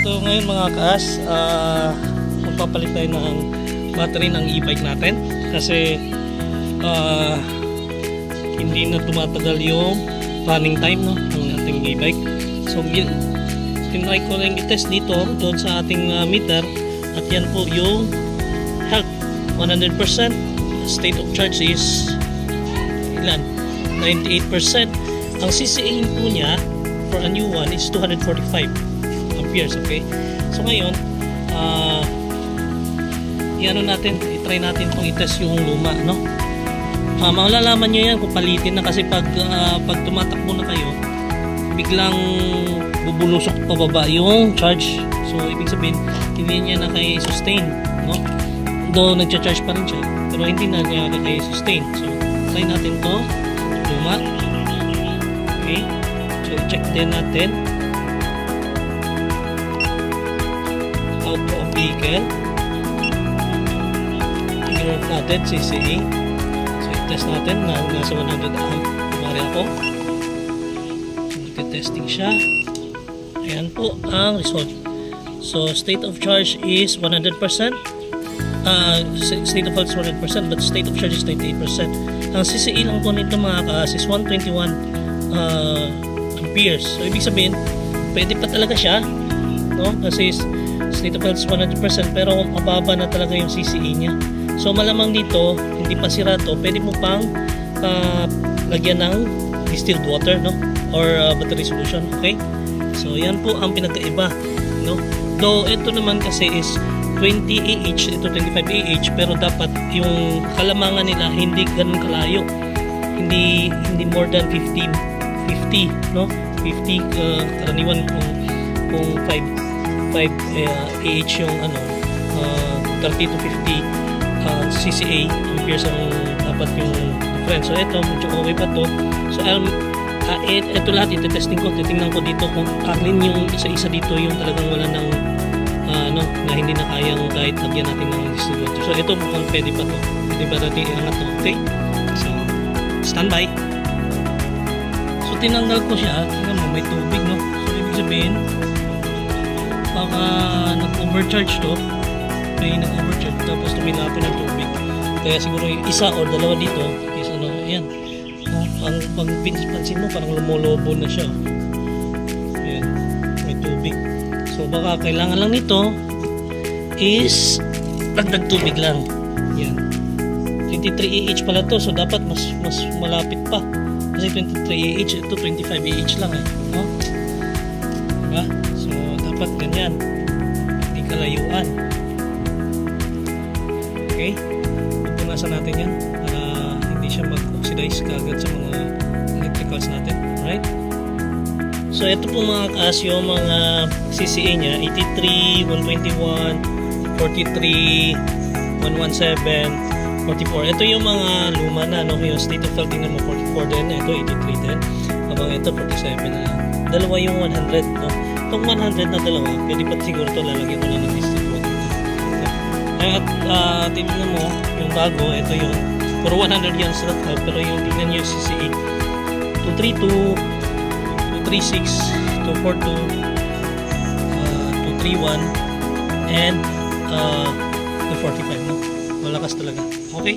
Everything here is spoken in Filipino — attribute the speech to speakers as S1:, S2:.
S1: ito ngayon mga kaas, magpapalit tayo ng battery ng e-bike natin kasi hindi na tumatagal yung running time ng ating e-bike. So tinry ko lang i-test dito doon sa ating meter at yan po yung health 100%. State of charge is ilan? 98%. Ang CCA po niya for a new one is 245 amperes. Okay, so ngayon i-try natin kung i-test yung luma, no? Malalaman nyo yan kung palitin na kasi pag tumatakbo na kayo biglang bubulusok pababa yung charge. So ibig sabihin hindi niya na kayo sustain, no? Though nagcha-charge pa rin siya pero hindi na niya kayo sustain. So try natin to luma. Okay, so check din natin auto of vehicle, tingnan natin CCA. So i-test natin na nasa 100 amp kumari ako. Testing siya. Ayan po ang result. So state of charge is 100%. State of health is 100% but state of charge is 98%. Ang CCA lang po nito mga kaas is 121 amperes. So ibig sabihin pwede pa talaga siya, no? Kasi state of health is 100% pero mababa na talaga yung CCA niya. So malamang dito hindi pa sira to, pwede mo pang lagyan ng distilled water, no? Or battery solution. Okay, so yan po ang pinagkaiba, no? Though ito naman kasi is 20 AH, ito 25 AH, pero dapat yung kalamangan nila hindi ganun kalayo, hindi more than 50, no? 50 karaniwan kung 5 AH yung ano, 30 to 50 CCA amperes ang dapat yung difference. So ito medyo okay pa to. So ito lahat iti-testing ko, titingnan ko dito kung alin yung isa-isa dito yung talagang wala ng na hindi na kayang kahit lagyan natin ng distilled. So ito mukhang pwede pa to, pwede pa natin iangat to. Okay, so standby. So tinanggal ko siya, tingnan mo may tubig, no? So ibig sabihin baka nag-overcharge to, may nag-overcharge tapos tumilapin ng tubig, kaya siguro yung isa o dalawa dito is ano, ayan. Pag pinsin mo parang lumolobo na siya. Ayan, may tubig. So baka kailangan lang nito is dagdag tubig lang. Ayan, 23 AH pala to, so dapat mas malapit pa kasi 23 AH, ito 25 AH lang eh, no? Diba? So dapat ganyan, hindi kalayuan. Okay, pupunasan natin yan para hindi siya mag-oxidize kagad sa mga electricals natin. Alright, so ito po mga kaas yung mga CCA nya, 83, 121, 43, 117, 44. Ito yung mga luma na, no? Yung state of health tingnan mo 44 din, ito 83 din, habang ito 47 na lang. Dalawa yung 100, no? Itong 100 na dalawa pwede pa siguro ito lalagyan ko lang ng distilled water. At tingnan mo yung bago, ito yung puro 100 yan sa lahat, pero yung tingnan nyo yung CCA 232, 236, 242, 231 and 245, no? Malakas talaga. Okay.